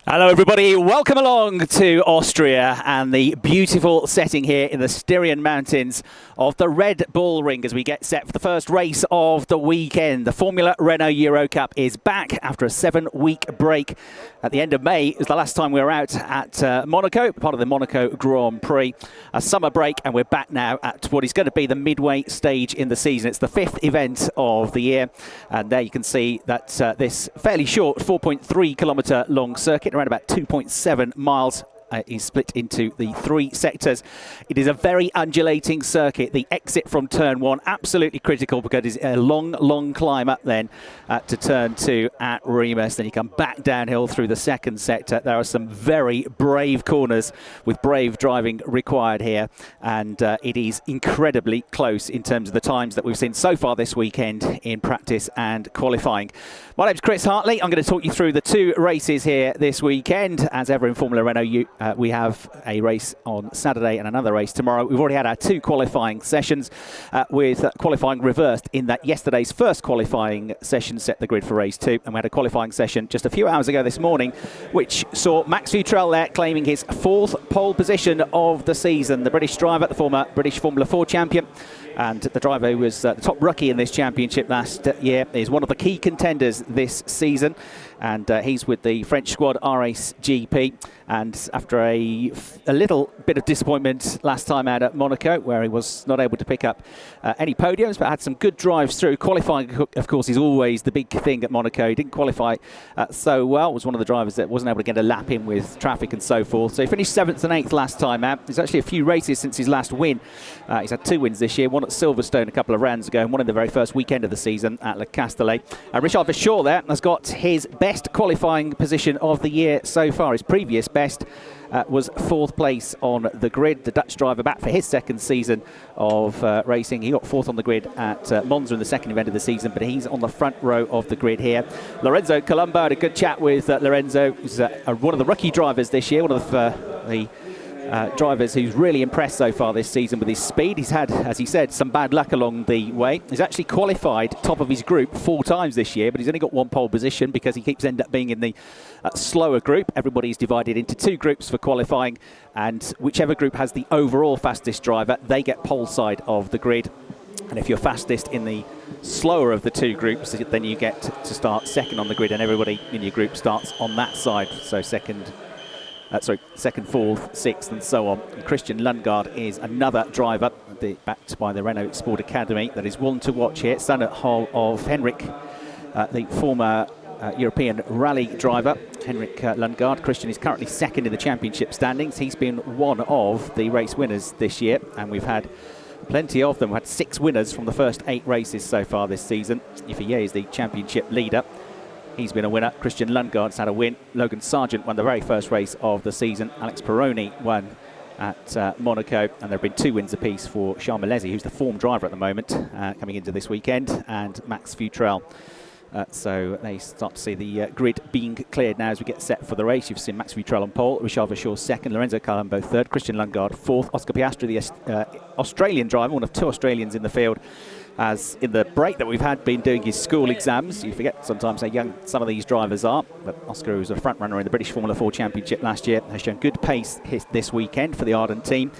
Hello everybody, welcome along to Austria and the beautiful setting here in the Styrian Mountains of the Red Bull Ring as we get set for the first race of the weekend. The Formula Renault Eurocup is back after a 7-week break. At the end of May, it was the last time we were out at Monaco, part of the Monaco Grand Prix. A summer break, and we're back now at what is going to be the midway stage in the season. It's the 5th event of the year, and there you can see that this fairly short 4.3 kilometre long circuit, around about 2.7 miles, is split into the 3 sectors. It is a very undulating circuit. The exit from turn 1, absolutely critical because it's a long climb up then to turn 2 at Remus. Then you come back downhill through the second sector. There are some very brave corners with brave driving required here, and it is incredibly close in terms of the times that we've seen so far this weekend in practice and qualifying. My name's Chris Hartley. I'm going to talk you through the 2 races here this weekend. As ever in Formula Renault, we have a race on Saturday and another race tomorrow. We've already had our 2 qualifying sessions with qualifying reversed in that yesterday's first qualifying session set the grid for race 2, and we had a qualifying session just a few hours ago this morning which saw Max Futrell there claiming his 4th pole position of the season. The British driver, the former British Formula 4 champion, and the driver who was the top rookie in this championship last year, is one of the key contenders this season, and he's with the French squad RACE GP. And after a little bit of disappointment last time out at Monaco, where he was not able to pick up any podiums, but had some good drives through. Qualifying, of course, is always the big thing at Monaco. He didn't qualify so well. Was one of the drivers that wasn't able to get a lap in with traffic and so forth. So he finished 7th and 8th last time out. There's actually a few races since his last win. He's had 2 wins this year, one at Silverstone a couple of rounds ago, and one in the very first weekend of the season at Le Castellet. Richard Verschoor there has got his best qualifying position of the year so far. His previous best was 4th place on the grid. The Dutch driver back for his 2nd season of racing. He got 4th on the grid at Monza in the 2nd event of the season, but he's on the front row of the grid here. Lorenzo Colombo, had a good chat with Lorenzo, who's one of the rookie drivers this year, one of the drivers who's really impressed so far this season with his speed. He's had, as he said, some bad luck along the way. He's actually qualified top of his group 4 times this year, but he's only got 1 pole position because he keeps ending up being in the slower group. Everybody's divided into 2 groups for qualifying, and whichever group has the overall fastest driver, they get pole side of the grid. And if you're fastest in the slower of the 2 groups, then you get to start 2nd on the grid, and everybody in your group starts on that side. So 2nd, 4th, 6th, and so on. And Christian Lundgaard is another driver backed by the Renault Sport Academy that is one to watch here. Son of Henrik, the former European rally driver, Henrik Lundgaard. Christian is currently 2nd in the championship standings. He's been one of the race winners this year, and we've had plenty of them. We've had 6 winners from the first 8 races so far this season. Ifeye is the championship leader. He's been a winner. Christian Lundgaard's had a win. Logan Sargent won the very first race of the season. Alex Peroni won at Monaco, and there have been 2 wins apiece for Charles Milesi, who's the form driver at the moment, coming into this weekend, and Max Futrell. So they start to see the grid being cleared now as we get set for the race. You've seen Max Futrell on pole, Richard Verschoor 2nd, Lorenzo Colombo 3rd, Christian Lundgaard 4th, Oscar Piastri, the Australian driver, one of 2 Australians in the field, as in the break that we've had, been doing his school exams. You forget sometimes how young some of these drivers are, but Oscar, who was a front runner in the British Formula 4 Championship last year, has shown good pace this weekend for the Ardent team.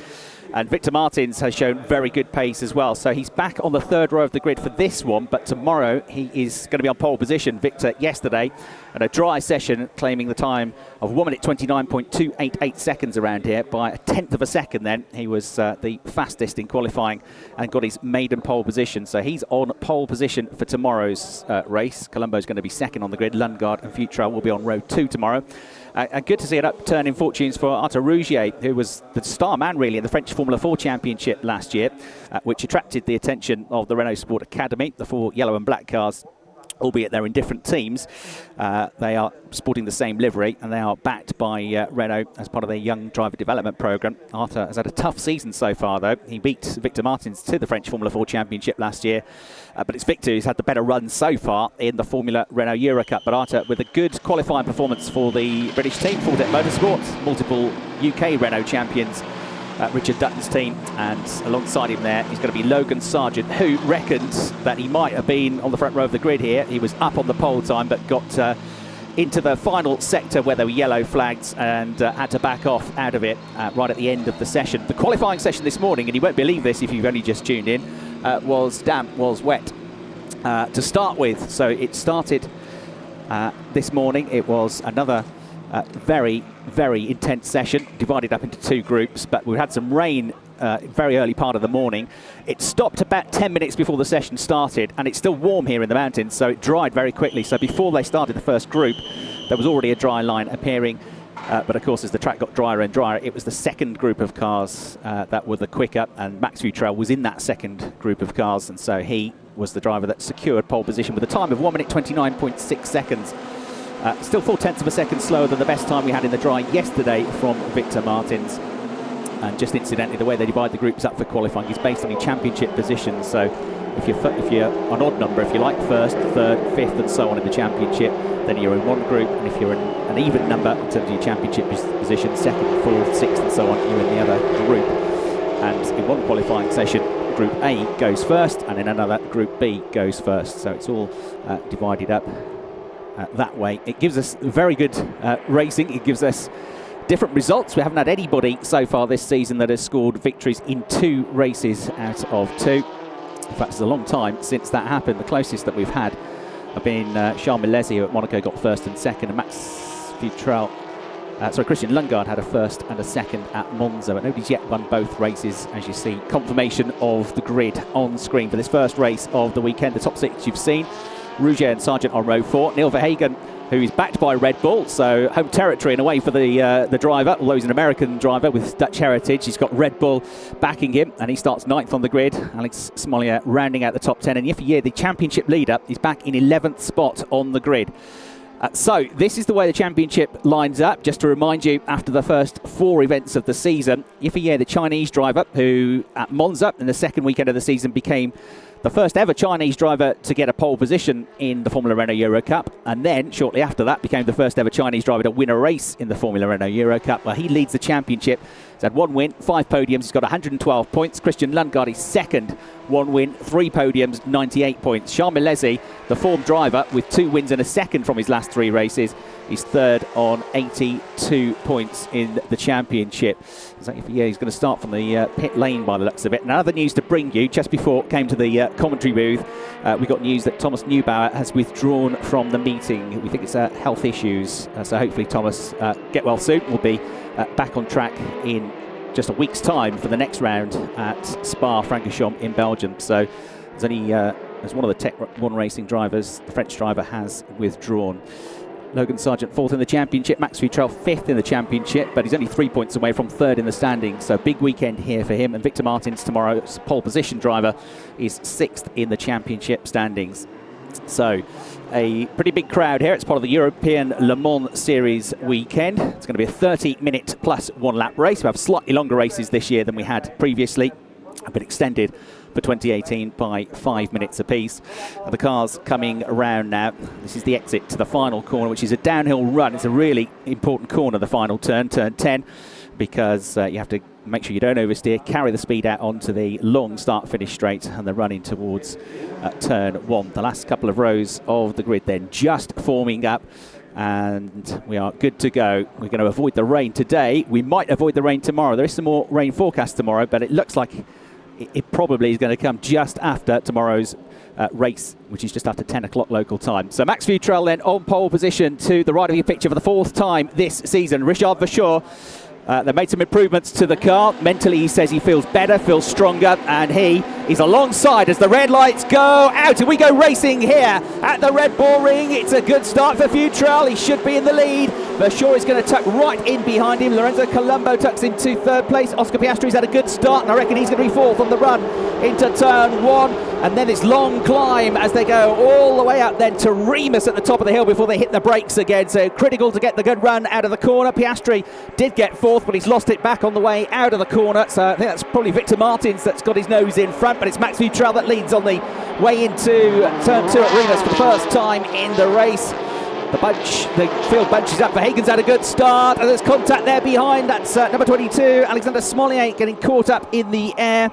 And Victor Martins has shown very good pace as well. So he's back on the 3rd row of the grid for this one, but tomorrow he is going to be on pole position. Victor yesterday at a dry session claiming the time of 1 minute 29.288 seconds around here by a 1/10 of a second then. He was the fastest in qualifying and got his maiden pole position. So he's on pole position for tomorrow's race. Colombo's going to be 2nd on the grid. Lundgaard and Futrell will be on row 2 tomorrow. Good to see an upturn in fortunes for Arthur Rougier, who was the star man really in the French Formula 4 Championship last year, which attracted the attention of the Renault Sport Academy, the 4 yellow and black cars. Albeit they're in different teams, they are sporting the same livery, and they are backed by Renault as part of their young driver development programme. Arthur has had a tough season so far, though. He beat Victor Martins to the French Formula 4 Championship last year, but it's Victor who's had the better run so far in the Formula Renault Eurocup. But Arthur with a good qualifying performance for the British team, Fordet Motorsport, multiple UK Renault champions. Richard Dutton's team, and alongside him there is going to be Logan Sargent, who reckoned that he might have been on the front row of the grid here. He was up on the pole time, but got into the final sector where there were yellow flags and had to back off out of it right at the end of the session. The qualifying session this morning, and you won't believe this if you've only just tuned in, was damp, was wet to start with. So it started this morning. It was another very, very intense session, divided up into two groups, but we had some rain very early part of the morning. It stopped about 10 minutes before the session started, and it's still warm here in the mountains, so it dried very quickly. So before they started the first group, there was already a dry line appearing. But of course, as the track got drier and drier, it was the second group of cars that were the quicker, and Max Futrell was in that second group of cars, and so he was the driver that secured pole position with a time of 1 minute 29.6 seconds. Still 0.4 of a second slower than the best time we had in the dry yesterday from Victor Martins. And just incidentally, the way they divide the groups up for qualifying is based on your championship positions. So if you're an odd number, if you like first, third, fifth, and so on in the championship, then you're in one group. And if you're an even number in terms of your championship position, second, fourth, sixth, and so on, you're in the other group. And in one qualifying session, Group A goes first, and in another, Group B goes first. So it's all divided up that way. It gives us very good racing. It gives us different results. We haven't had anybody so far this season that has scored victories in 2 races out of 2. In fact, it's a long time since that happened. The closest that we've had have been Charles Milesi, who at Monaco got first and second, and Christian Lundgaard had a first and a second at Monza, but nobody's yet won both races. As you see, confirmation of the grid on screen for this first race of the weekend. The top 6 you've seen: Rouget and Sargent on row 4, Neil Verhagen, who is backed by Red Bull, so home territory in a way for the driver, although he's an American driver with Dutch heritage. He's got Red Bull backing him, and he starts 9th on the grid. Alex Smollier rounding out the top 10, and year, the championship leader is back in 11th spot on the grid. So this is the way the championship lines up. Just to remind you, after the first 4 events of the season, Yifei, the Chinese driver, who at Monza in the second weekend of the season became the first ever Chinese driver to get a pole position in the Formula Renault Eurocup, and then shortly after that became the first ever Chinese driver to win a race in the Formula Renault Eurocup. Well, he leads the championship. He's had 1 win, 5 podiums. He's got 112 points. Christian Lundgaard is second, 1 win, 3 podiums, 98 points. Charles Milesi, the form driver, with 2 wins and a second from his last 3 races, is third on 82 points in the championship. So he's going to start from the pit lane by the looks of it. And other news to bring you just before it came to the commentary booth. We got news that Thomas Neubauer has withdrawn from the meeting. We think it's health issues. So hopefully Thomas, get well soon. Will be back on track in just a week's time for the next round at Spa-Francorchamps in Belgium. So there's only as one of the Tech 1 racing drivers, the French driver has withdrawn. Logan Sargent 4th in the championship, Max Futrell 5th in the championship, but he's only 3 points away from 3rd in the standings, so big weekend here for him. And Victor Martins, tomorrow's pole position driver, is 6th in the championship standings. So a pretty big crowd here. It's part of the European Le Mans Series weekend. It's going to be a 30-minute plus 1 lap race. We have slightly longer races this year than we had previously, a bit extended for 2018 by 5 minutes apiece. The cars coming around now. This is the exit to the final corner, which is a downhill run. It's a really important corner, the final turn 10, because you have to make sure you don't oversteer, carry the speed out onto the long start-finish straight, and the run in towards turn 1. The last couple of rows of the grid then just forming up, and we are good to go. We're going to avoid the rain today. We might avoid the rain tomorrow. There is some more rain forecast tomorrow, but it looks like it probably is going to come just after tomorrow's race, which is just after 10 o'clock local time. So Max Futrell then on pole position to the right of your picture for the 4th time this season. Richard Verschoor, they made some improvements to the car. Mentally, he says he feels better, feels stronger, and he is alongside as the red lights go out. And we go racing here at the Red Bull Ring. It's a good start for Futrell. He should be in the lead. Verschoor is going to tuck right in behind him. Lorenzo Colombo tucks into 3rd place. Oscar Piastri's had a good start, and I reckon he's going to be 4th on the run into turn 1. And then this long climb as they go all the way up then to Remus at the top of the hill before they hit the brakes again. So critical to get the good run out of the corner. Piastri did get 4th, but he's lost it back on the way out of the corner. So I think that's probably Victor Martins that's got his nose in front, but it's Max Futrell that leads on the way into turn 2 at Remus for the first time in the race. The field bunches up. Verhagen's had a good start, and there's contact there behind. That's number 22, Alexander Smollier, getting caught up in the air.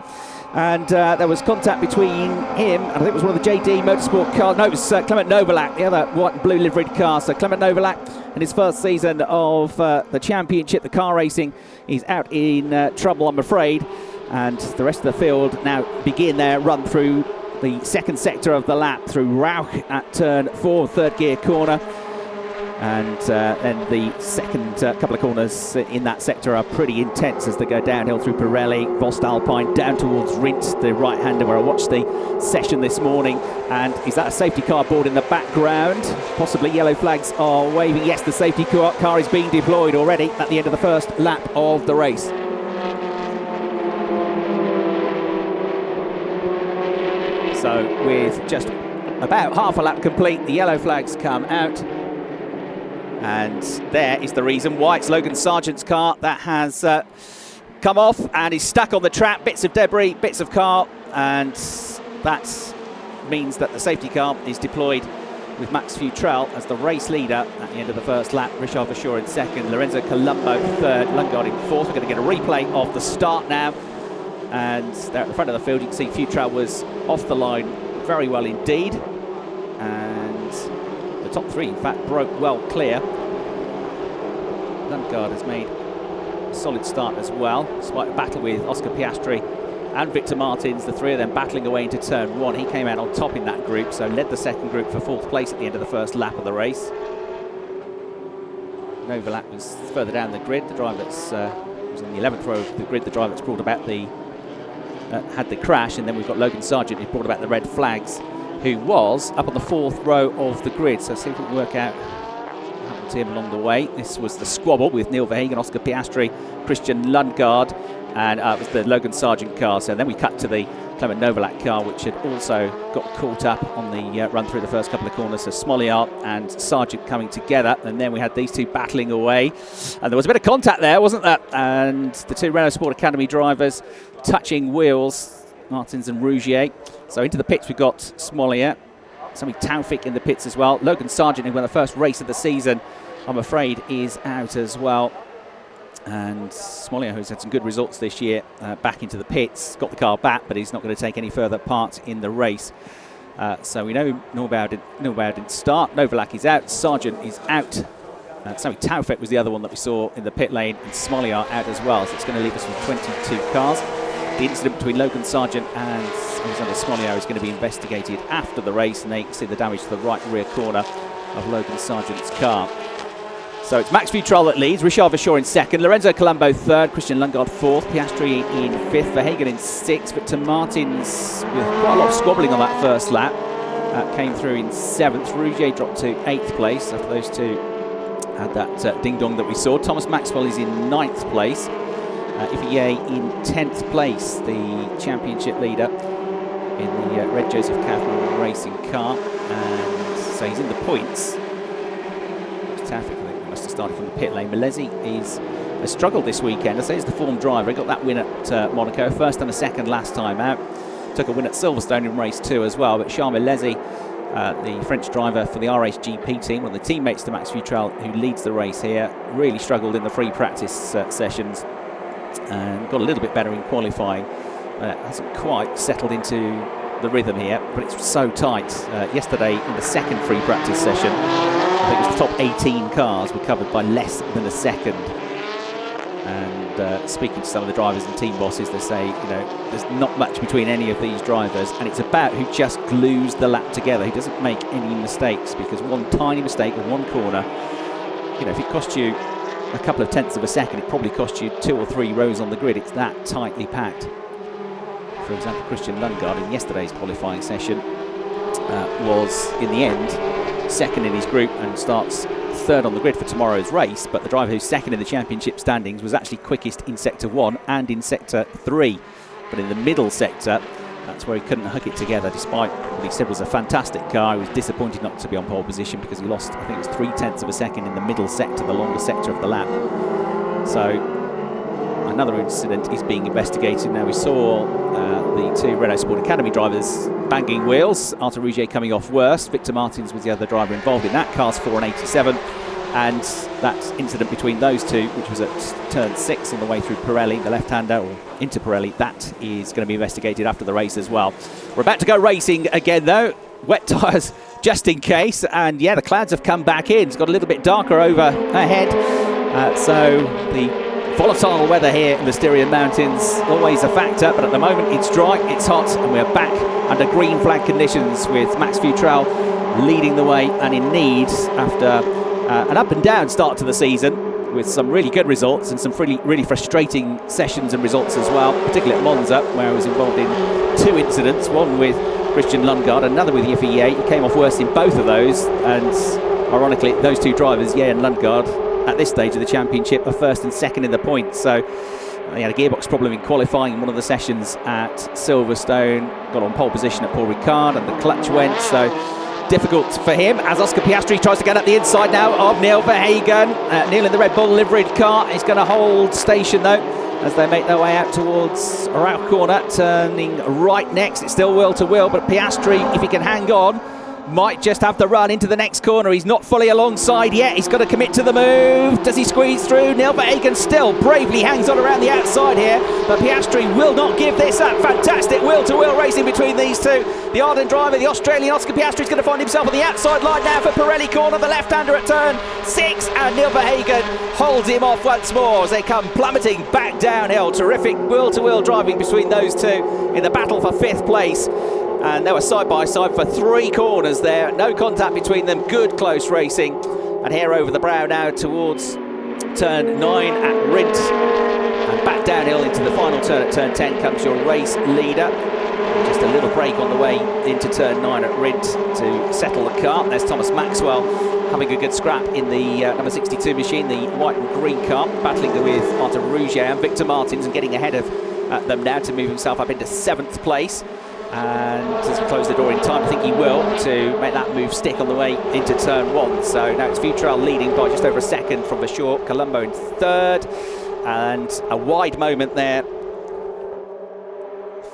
And there was contact between him and I think it was one of the JD Motorsport cars. No, it was Clement Novalak, the other white and blue liveried car. So Clement Novalak in his first season of the championship, the car racing, he's out in trouble, I'm afraid. And the rest of the field now begin their run through the second sector of the lap through Rauch at turn 4, third gear corner. And then the second couple of corners in that sector are pretty intense as they go downhill through Pirelli, Voestalpine, down towards Rindt, the right-hander, where I watched the session this morning. And is that a safety car board in the background? Possibly yellow flags are waving. Yes, the safety car is being deployed already at the end of the first lap of the race. So with just about half a lap complete, the yellow flags come out. And there is the reason why. It's Logan Sargent's car that has come off and is stuck on the track. Bits of debris, bits of car, and that means that the safety car is deployed with Max Futrell as the race leader at the end of the first lap. Richard Verschoor in second, Lorenzo Colombo third, Lundgaard in fourth. We're going to get a replay of the start now. And there at the front of the field, you can see Futrell was off the line very well indeed. And the top three, in fact, broke well clear. Lundgaard has made a solid start as well, despite a battle with Oscar Piastri and Victor Martins, the three of them battling away into turn 1. He came out on top in that group, so led the second group for fourth place at the end of the first lap of the race. Novalak was further down the grid. The driver that's was in the 11th row of the grid, the driver that's brought about the had the crash, and then we've got Logan Sargent who brought about the red flags, who was up on the 4th row of the grid. So see if we can work out what happened to him along the way. This was the squabble with Neil Verhagen, Oscar Piastri, Christian Lundgaard, and it was the Logan Sargent car. So then we cut to the Clement Novalak car, which had also got caught up on the run through the first couple of corners. So Smollett and Sargent coming together, and then we had these two battling away. And there was a bit of contact there, wasn't there? And the two Renault Sport Academy drivers touching wheels, Martins and Rougier. So into the pits we've got Smollett, Sami Taufik in the pits as well. Logan Sargent, who won the first race of the season, I'm afraid is out as well. And Smollett, who's had some good results this year, back into the pits, got the car back, but he's not going to take any further part in the race. So we know Norbaud didn't start. Novalak is out, Sargent is out. Sami Taufik was the other one that we saw in the pit lane, and Smollett out as well. So it's going to leave us with 22 cars. The incident between Logan Sargent and Alexander Smollett is going to be investigated after the race, and they can see the damage to the right rear corner of Logan Sargent's car. So it's Max Futrell that leads, Richard Verschoor in second, Lorenzo Colombo third, Christian Lundgaard fourth, Piastri in fifth, Verhagen in sixth, Victor Martins with quite a lot of squabbling on that first lap came through in seventh. Rougier dropped to 8th place after those two had that ding-dong that we saw. Thomas Maxwell is in 9th place. Ivier in 10th place, the championship leader in the red Joseph Cavanagh racing car. And so he's in the points. Taufik, I think, must have started from the pit lane. Milesi has struggled this weekend. I say he's the form driver. He got that win at Monaco, first and a second last time out. Took a win at Silverstone in race 2 as well. But Charles Milesi, the French driver for the RHGP team, one of the teammates to Max Futrell, who leads the race here, really struggled in the free practice sessions and got a little bit better in qualifying. Hasn't quite settled into the rhythm here, but it's so tight. Yesterday in the second free practice session, I think it was the top 18 cars were covered by less than a second. And speaking to some of the drivers and team bosses, they say, you know, there's not much between any of these drivers, and it's about who just glues the lap together, who doesn't make any mistakes, because one tiny mistake on one corner, you know, if it costs you a couple of tenths of a second, it probably costs you 2 or 3 rows on the grid. It's that tightly packed. For example, Christian Lundgaard in yesterday's qualifying session was, in the end, second in his group and starts third on the grid for tomorrow's race, but the driver who's second in the championship standings was actually quickest in sector 1 and in sector 3. But in the middle sector, that's where he couldn't hook it together, despite what he said was a fantastic car. He was disappointed not to be on pole position because he lost, I think it was 0.3 of a second in the middle sector, the longer sector of the lap. So another incident is being investigated. Now we saw the two Renault Sport Academy drivers banging wheels. Arthur Rougier coming off worst. Victor Martins was the other driver involved in that. Cars 4 and 87. And that incident between those two, which was at turn 6 on the way through Pirelli, the left-hander, or into Pirelli, that is going to be investigated after the race as well. We're about to go racing again, though. Wet tyres just in case. And yeah, the clouds have come back in. It's got a little bit darker overhead. So the volatile weather here in the Styrian Mountains, always a factor, but at the moment it's dry, it's hot, and we're back under green flag conditions with Max Futrell leading the way and in need after an up and down start to the season, with some really good results and some really frustrating sessions and results as well, particularly at Monza, where I was involved in 2 incidents, one with Christian Lundgaard, another with Yiffy Ye. He came off worst in both of those, and ironically those 2 drivers, Ye and Lundgaard, at this stage of the championship are first and second in the points. So he had a gearbox problem in qualifying in one of the sessions at Silverstone, got on pole position at Paul Ricard, and the clutch went, so difficult for him as Oscar Piastri tries to get up the inside now of Neil Verhagen. Neil in the Red Bull liveried car is going to hold station though as they make their way out towards Rauch corner, turning right next. It's still wheel to wheel, but Piastri, if he can hang on, might just have the run into the next corner. He's not fully alongside yet. He's got to commit to the move. Does he squeeze through? Neil Verhagen still bravely hangs on around the outside here, but Piastri will not give this up. Fantastic wheel-to-wheel racing between these two. The Arden driver, the Australian Oscar Piastri, is going to find himself on the outside line now for Pirelli corner, the left-hander at turn 6, and Neil Verhagen holds him off once more as they come plummeting back downhill. Terrific wheel-to-wheel driving between those two in the battle for 5th place. And they were side by side for 3 corners there. No contact between them. Good close racing. And here over the brow now towards turn 9 at Rindt. And back downhill into the final turn at turn 10 comes your race leader. Just a little break on the way into turn 9 at Rindt to settle the car. There's Thomas Maxwell having a good scrap in the number 62 machine, the white and green car, battling with Arthur Rouget and Victor Martins and getting ahead of them now to move himself up into 7th place. And does he close the door in time? I think he will, to make that move stick on the way into turn 1. So now it's Futrell leading by just over a second from the short. Colombo in 3rd, and a wide moment there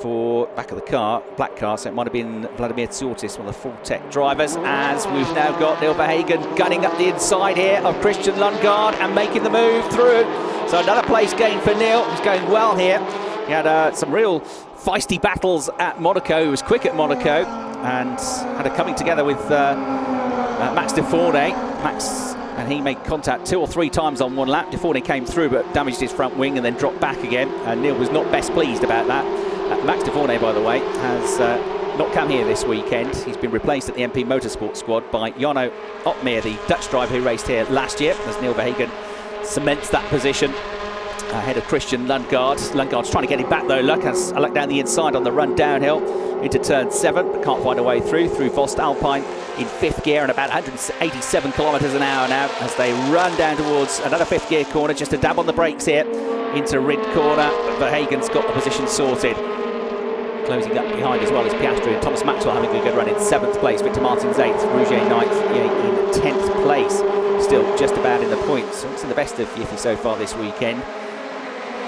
for back of the car, black car, so it might have been Vladimir Tsortis, one of the full tech drivers, as we've now got Neil Verhagen gunning up the inside here of Christian Lundgaard and making the move through. So another place gain for Neil. He's going well here. He had some real feisty battles at Monaco. He was quick at Monaco and had a coming together with Max de Fournet. Max and he made contact 2 or 3 times on one lap. De Fournet came through but damaged his front wing and then dropped back again. Neil was not best pleased about that. Max de Fournet, by the way, has not come here this weekend. He's been replaced at the MP Motorsport squad by Jarno Opmeer, the Dutch driver who raced here last year, as Neil Verhagen cements that position ahead of Christian Lundgaard. Lundgaard's trying to get him back though. Luck down the inside on the run downhill into turn 7, but can't find a way through Vost Alpine in 5th gear and about 187 kilometres an hour now as they run down towards another 5th gear corner. Just a dab on the brakes here into Rindt corner, but Verhagen's got the position sorted. Closing up behind as well as Piastri and Thomas Maxwell having a good run in 7th place. Victor Martins 8th, Rouget 9th, Ye in 10th place. Still just about in the points. It's in the best of Yiffy so far this weekend.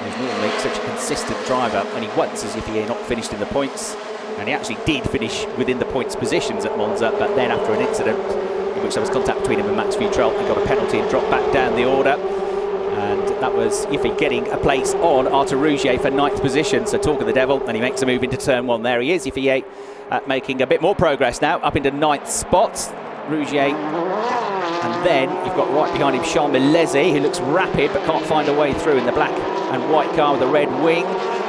He's normally such a consistent driver, and he once as if he had not finished in the points, and he actually did finish within the points positions at Monza, but then after an incident in which there was contact between him and Max Futrell, he got a penalty and dropped back down the order, and that was Yiffy getting a place on Arthur Rouget for 9th position. So talk of the devil, and he makes a move into turn 1. There he is, Yiffy making a bit more progress now, up into 9th spot. Rouget. And then you've got right behind him Charles Milesi, who looks rapid but can't find a way through in the black and white car with a red wing.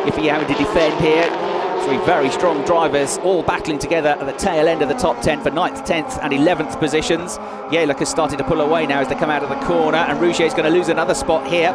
If he having to defend here, 3 very strong drivers all battling together at the tail end of the top 10 for 9th, 10th and 11th positions. Yeluk has started to pull away now as they come out of the corner, and Rouget is going to lose another spot here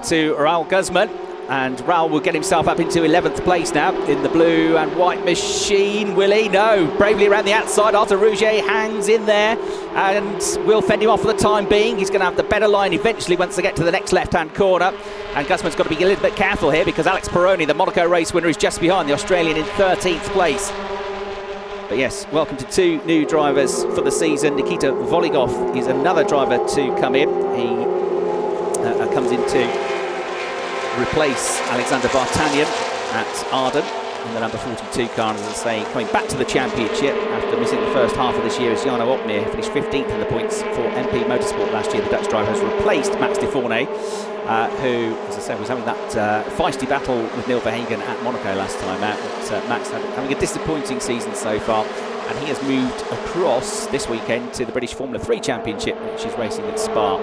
to Raoul Guzman. And Raoul will get himself up into 11th place now in the blue and white machine. Will he? No. Bravely around the outside. Arthur Rouget hangs in there and will fend him off for the time being. He's going to have the better line eventually once they get to the next left-hand corner. And Guzman's got to be a little bit careful here because Alex Peroni, the Monaco race winner, is just behind the Australian in 13th place. But yes, welcome to 2 new drivers for the season. Nikita Voligov is another driver to come in. He comes in to replace Alexander Vartanyan at Arden. in the number 42 car, as I say, coming back to the championship after missing the first half of this year as Jarno Opmeer finished 15th in the points for MP Motorsport last year. The Dutch driver has replaced Max de Fournet, who, as I said, was having that feisty battle with Neil Verhagen at Monaco last time out. But Max having a disappointing season so far, and he has moved across this weekend to the British Formula 3 Championship, which is racing at Spa.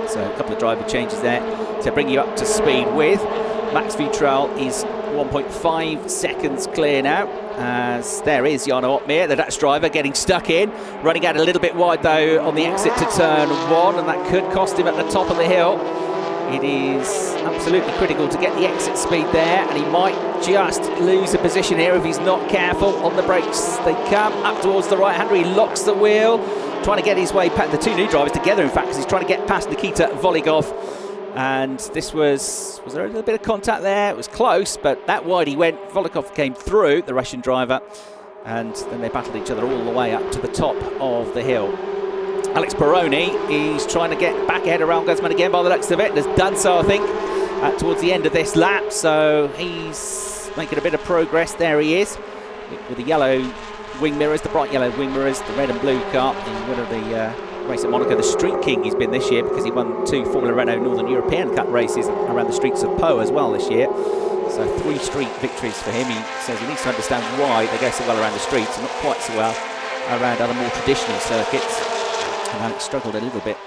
So a couple of driver changes there to bring you up to speed with. Max Futrell is 1.5 seconds clear now, as there is Jarno Opmeer, the Dutch driver, getting stuck in, running out a little bit wide though on the exit to turn 1, and that could cost him at the top of the hill. It is absolutely critical to get the exit speed there, and he might just lose a position here if he's not careful. On the brakes they come up towards the right-hander. He locks the wheel, trying to get his way past the two new drivers together, in fact, because he's trying to get past Nikita Voligov. And this was there a little bit of contact there? It was close, but that wide he went. Voligov came through, the Russian driver, and then they battled each other all the way up to the top of the hill. Alex Peroni is trying to get back ahead of Raul Guzman again by the looks of it, and has done so, I think, towards the end of this lap. So he's making a bit of progress. There he is, with the yellow wing mirrors, the bright yellow wing mirrors, the red and blue car, the winner of the race at Monaco. The Street King he's been this year, because he won 2 Formula Renault Northern European Cup races around the streets of Po as well this year. So 3 street victories for him. He says he needs to understand why they go so well around the streets and not quite so well around other more traditional circuits. And Alex struggled a little bit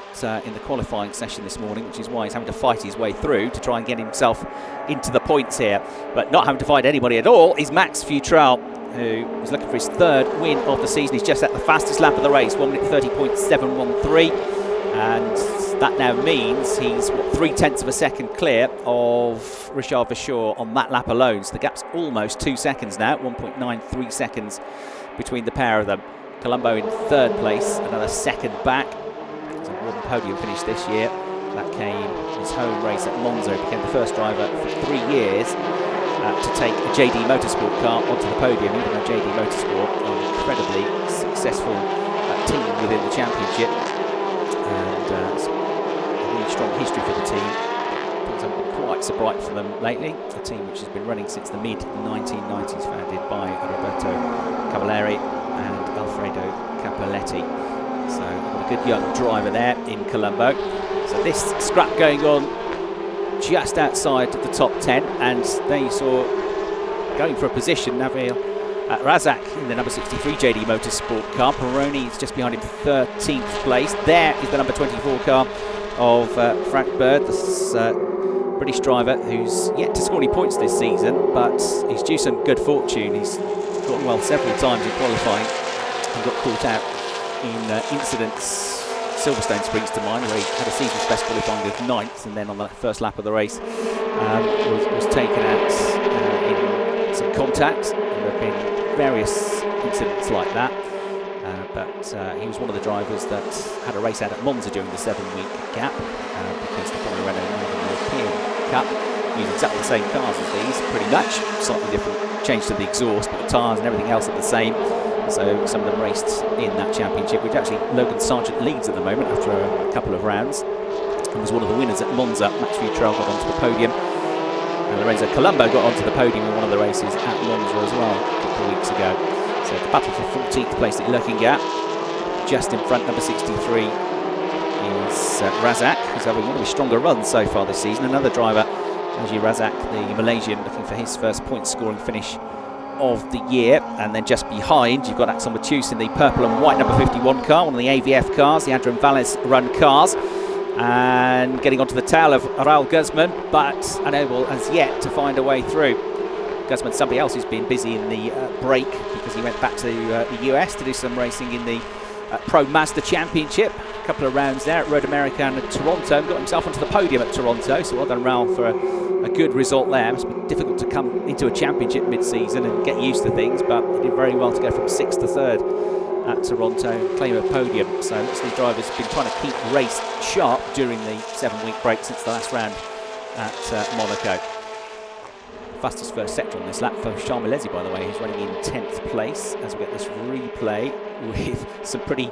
in the qualifying session this morning, which is why he's having to fight his way through to try and get himself into the points here. But not having to fight anybody at all is Max Futrell, who is looking for his 3rd win of the season. He's just at the fastest lap of the race, 1:30.713, and that now means he's 0.3 of a second clear of Richard Verschoor on that lap alone. So the gap's almost 2 seconds now, 1.93 seconds between the pair of them. Colombo in 3rd place, another second back. It's a wooden podium finish this year. That came his home race at Monza. He became the first driver for 3 years to take a JD Motorsport car onto the podium, even though JD Motorsport are an incredibly successful team within the championship, and it's a really strong history for the team. Things haven't been quite so bright for them lately. A team which has been running since the mid-1990s, founded by Roberto Cavalieri and Alfredo Cappelletti. So got a good young driver there in Colombo. So this scrap going on just outside the top 10, and there you saw going for a position Nabil Razak in the number 63 JD Motorsport car. Peroni is just behind him, 13th place. There is the number 24 car of Frank Bird, this British driver who's yet to score any points this season, but he's due some good fortune. He's gotten well several times in qualifying and got caught out in incidents. Silverstone springs to mind, where he had a season's best qualifying as 9th, and then on the first lap of the race was taken out in some contact. There have been various incidents like that, but he was one of the drivers that had a race out at Monza during the 7-week gap, because the Formula Renault Northern European Cup used exactly the same cars as these, pretty much, slightly different change to the exhaust, but the tyres and everything else are the same. So some of them raced in that championship, which actually Logan Sargent leads at the moment after a couple of rounds, and was one of the winners at Monza. Max Futrell got onto the podium, and Lorenzo Colombo got onto the podium in one of the races at Monza as well a couple of weeks ago. So the battle for 14th place that you're looking at, just in front, number 63 is Razak, who's having one of his stronger runs so far this season. Another driver, Najib Razak, the Malaysian, looking for his first point-scoring finish of the year. And then just behind you've got Axel Matus in the purple and white number 51 car, one of the AVF cars, the Adrian Valles run cars, and getting onto the tail of Raul Guzman, but unable as yet to find a way through. Guzman, somebody else who's been busy in the break, because he went back to the US to do some racing in the Pro Mazda Championship. A couple of rounds there at Road America and at Toronto, and got himself onto the podium at Toronto, so well done Raul for a good result there. It must be difficult to come into a championship mid-season and get used to things, but he did very well to go from 6th to 3rd at Toronto and claim a podium. So these drivers have been trying to keep race sharp during the 7-week break since the last round at Monaco. Fastest first sector on this lap for Charles Milesi, by the way, who's running in 10th place, as we get this replay with some pretty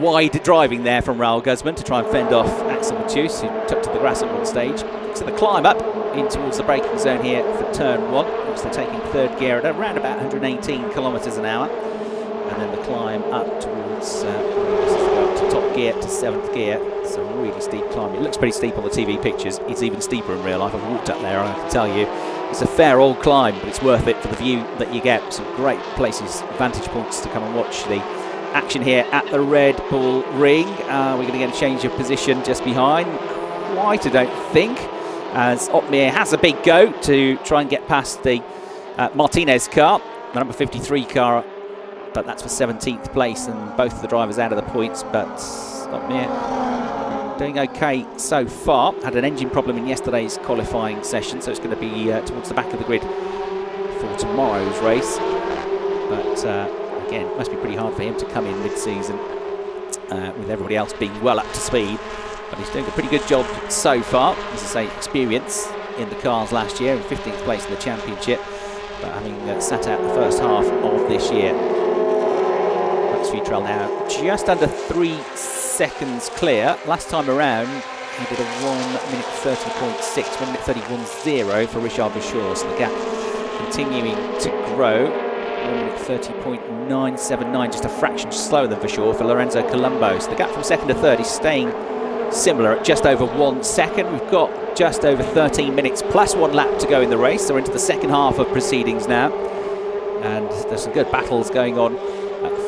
wide driving there from Raoul Guzman to try and fend off Axel Matus, who took to the grass at one stage. So the climb up in towards the braking zone here for turn 1, which they're taking third gear at around about 118 kilometres an hour. And then the climb up towards to top gear to 7th gear. It's a really steep climb. It looks pretty steep on the TV pictures. It's even steeper in real life. I've walked up there and I can tell you it's a fair old climb, but it's worth it for the view that you get. Some great places, vantage points to come and watch the action here at the Red Bull Ring. We're going to get a change of position just behind. Quite, I don't think, as Otmir has a big go to try and get past the Martinez car, the number 53 car, but that's for 17th place, and both of the drivers out of the points. But Otmir doing okay so far. Had an engine problem in yesterday's qualifying session, so it's going to be towards the back of the grid for tomorrow's race. But again, it must be pretty hard for him to come in mid-season with everybody else being well up to speed. But he's doing a pretty good job so far. As I say, experience in the cars last year, in 15th place in the championship, but having sat out the first half of this year. Max Futrell now just under 3 seconds clear. Last time around, he did a 1 minute 30.6, 1 minute 31.0 for Richard Vachour. So the gap continuing to grow. 1 minute 30.979, just a fraction slower than Vachour for Lorenzo Colombo. So the gap from second to third is staying similar at just over 1 second. We've got just over 13 minutes plus 1 lap to go in the race. So we're into the second half of proceedings now. And there's some good battles going on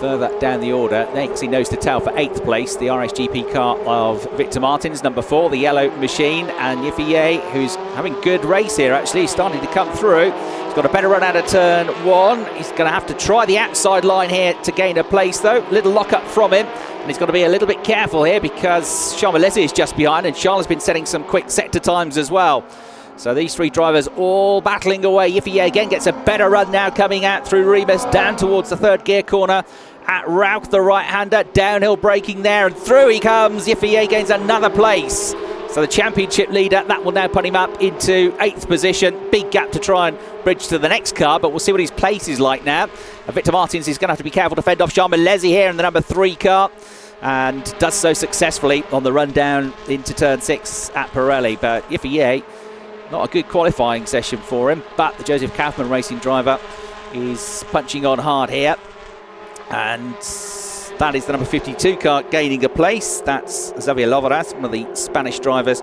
further down the order. There you can see nose to tail for 8th place, the RSGP car of Victor Martins, number 4, the yellow machine, and Yiffier, who's having good race here actually. He's starting to come through. He's got a better run out of turn 1. He's going to have to try the outside line here to gain a place though. Little lock up from him. And he's got to be a little bit careful here because Charles Malesi is just behind, and Charles has been setting some quick sector times as well. So these 3 drivers all battling away. Yiffier again gets a better run now coming out through Remus down towards the 3rd gear corner at Rauch, the right-hander. Downhill braking there and through he comes. Yiffier gains another place. So the championship leader, that will now put him up into 8th position. Big gap to try and bridge to the next car, but we'll see what his place is like now. Victor Martins is going to have to be careful to fend off Charles Malesi here in the number 3 car, and does so successfully on the run down into turn 6 at Pirelli. But Yiffier, not a good qualifying session for him, but the Joseph Kaufmann racing driver is punching on hard here. And that is the number 52 car gaining a place. That's Xavier Lovaras, one of the Spanish drivers,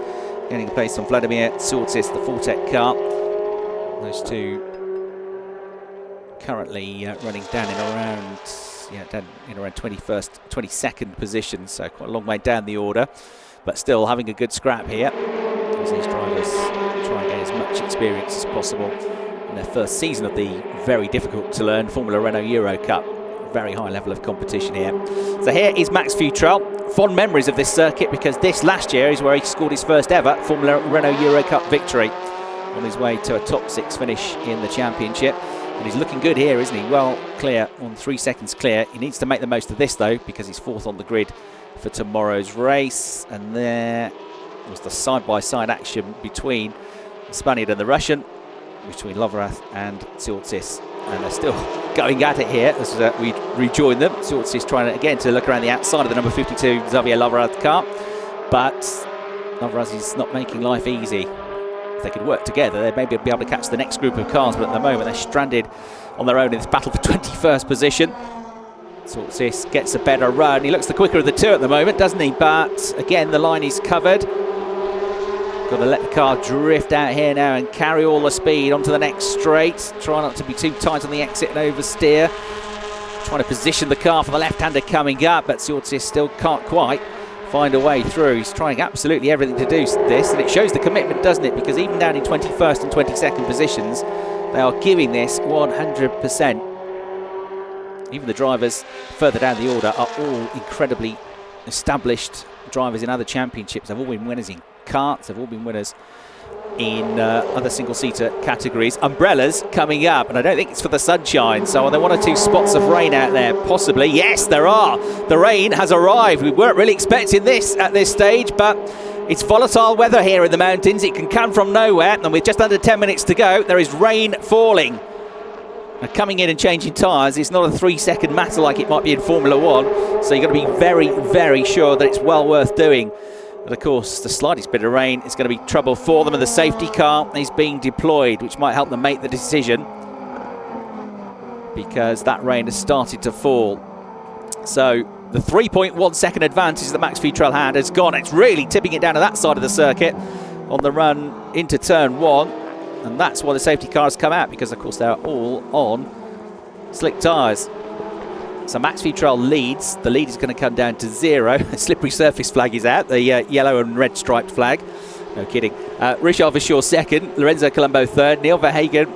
gaining a place on Vladimir Tsurtsis, the Fortec car. Those 2 currently running down in around 21st, 22nd position, so quite a long way down the order, but still having a good scrap here as these drivers try and get as much experience as possible in their first season of the very difficult to learn Formula Renault Eurocup. Very high level of competition here. So here is Max Futrell. Fond memories of this circuit because this last year is where he scored his first ever Formula Renault Eurocup victory, on his way to a top 6 finish in the championship. And he's looking good here, isn't he? Well clear, on 3 seconds clear. He needs to make the most of this though, because he's 4th on the grid for tomorrow's race. And there was the side-by-side action between the Spaniard and the Russian, between Loverath and Tsurtsis. And they're still going at it here as we rejoin them. Tsurtsis trying again to look around the outside of the number 52 Xavier Loverath car, but Loverath is not making life easy. If they could work together, they may be able to catch the next group of cars, but at the moment they're stranded on their own in this battle for 21st position. Tsurtsis gets a better run. He looks the quicker of the 2 at the moment, doesn't he? But again, the line is covered. Got to let the car drift out here now and carry all the speed onto the next straight. Try not to be too tight on the exit and oversteer. Trying to position the car for the left-hander coming up, but Tsurtsis still can't quite find a way through. He's trying absolutely everything to do this, and it shows the commitment, doesn't it? Because even down in 21st and 22nd positions, they are giving this 100%. Even the drivers further down the order are all incredibly established drivers in other championships. They've all been winners in karts, they've all been winners in other single-seater categories. Umbrellas coming up, and I don't think it's for the sunshine, so are there 1 or 2 spots of rain out there? Possibly. Yes, there are. The rain has arrived. We weren't really expecting this at this stage, but it's volatile weather here in the mountains. It can come from nowhere, and with just under 10 minutes to go, there is rain falling. And coming in and changing tyres is not a 3-second matter like it might be in Formula 1, so you've got to be very, very sure that it's well worth doing. But of course, the slightest bit of rain is going to be trouble for them, and the safety car is being deployed, which might help them make the decision, because that rain has started to fall. So the 3.1 second advantage that Max Futrell had has gone. It's really tipping it down to that side of the circuit on the run into turn 1. And that's why the safety car has come out, because of course they're all on slick tyres. So Max Futrell leads. The lead is going to come down to 0. The slippery surface flag is out, the yellow and red striped flag. No kidding. Richard Verschoor second, Lorenzo Colombo third, Neil Verhagen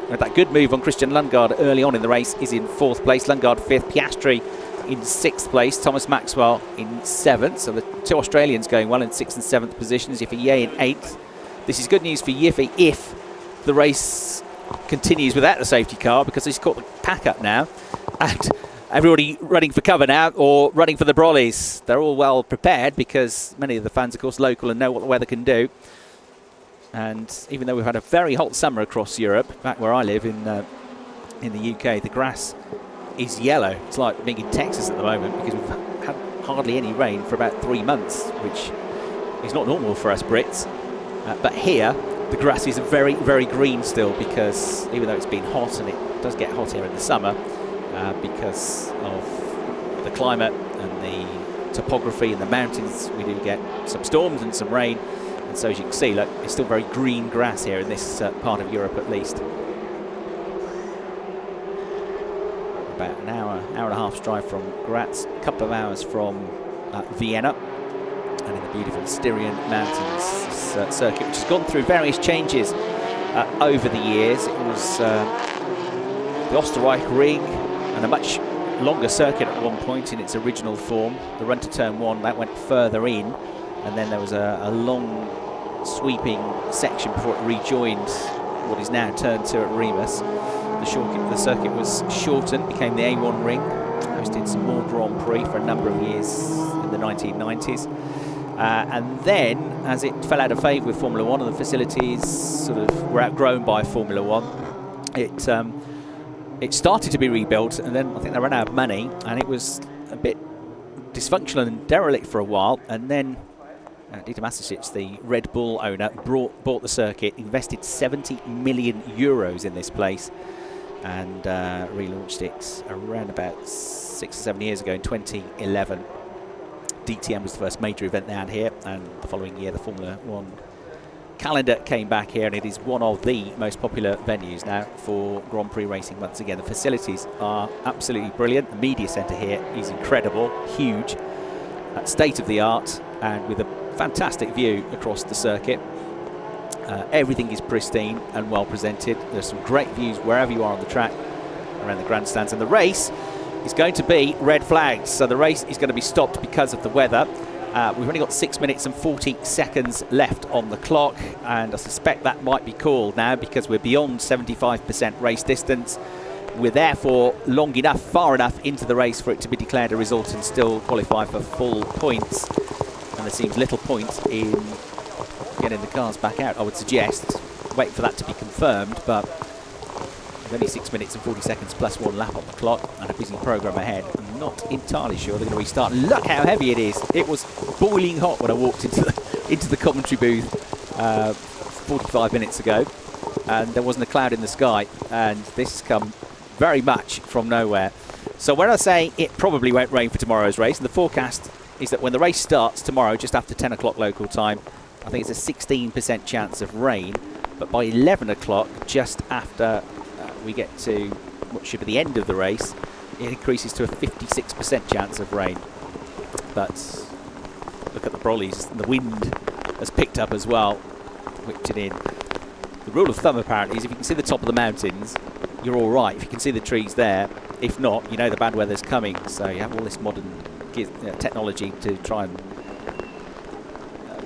with that good move on Christian Lundgaard early on in the race is in 4th place, Lundgaard 5th, Piastri in 6th place, Thomas Maxwell in 7th. So the 2 Australians going well in 6th and 7th positions, Yiffy in 8th. This is good news for Yiffy if the race continues without the safety car, because he's caught the pack up now, and everybody running for cover now or running for the brollies. They're all well prepared, because many of the fans, of course, local and know what the weather can do. And even though we've had a very hot summer across Europe, back where I live in the UK, the grass is yellow. It's like being in Texas at the moment, because we've had hardly any rain for about 3 months, which is not normal for us Brits. But here, the grass is very, very green still, because even though it's been hot, and it does get hot here in the summer, because of the climate and the topography and the mountains, we do get some storms and some rain. And so as you can see, look, it's still very green grass here in this part of Europe at least. About an hour and a half's drive from Graz, a couple of hours from Vienna, and in the beautiful Styrian Mountains circuit, which has gone through various changes over the years. It was the Österreich Ring, and a much longer circuit at one point in its original form. The run to turn 1, that went further in, and then there was a long sweeping section before it rejoined what is now turn 2 at Remus. The circuit was shortened, became the A1 Ring, hosted some more Grand Prix for a number of years in the 1990s. And then, as it fell out of favour with Formula 1 and the facilities sort of were outgrown by Formula 1, it started to be rebuilt, and then I think they ran out of money, and it was a bit dysfunctional and derelict for a while. And then Dieter Mateschitz, the Red Bull owner, bought the circuit, invested 70 million euros in this place, and relaunched it around about 6 or 7 years ago in 2011. DTM was the first major event they had here, and the following year the Formula 1 calendar came back here, and it is one of the most popular venues now for Grand Prix racing once again. The facilities are absolutely brilliant. The media centre here is incredible, huge, state of the art, and with a fantastic view across the circuit. Everything is pristine and well presented. There's some great views wherever you are on the track, around the grandstands, and the race is going to be red flags. So the race is going to be stopped because of the weather. We've only got 6 minutes and 40 seconds left on the clock, and I suspect that might be called now, because we're beyond 75% race distance. We're therefore long enough, far enough into the race for it to be declared a result and still qualify for full points. And there seems little point in getting the cars back out, I would suggest. Wait for that to be confirmed, but with only 6 minutes and 40 seconds plus 1 lap on the clock and a busy programme ahead, I'm not entirely sure they're going to restart. Look how heavy it is. It was boiling hot when I walked into the commentary booth 45 minutes ago, and there wasn't a cloud in the sky, and this has come very much from nowhere. So when I say it probably won't rain for tomorrow's race, and the forecast is that when the race starts tomorrow, just after 10 o'clock local time, I think it's a 16% chance of rain, but by 11 o'clock, just after we get to what should be the end of the race, it increases to a 56% chance of rain. But look at the brollies, the wind has picked up as well, whipped it in. The rule of thumb apparently is if you can see the top of the mountains, you're all right. If you can see the trees there, if not, you know the bad weather's coming. So you have all this modern technology to try and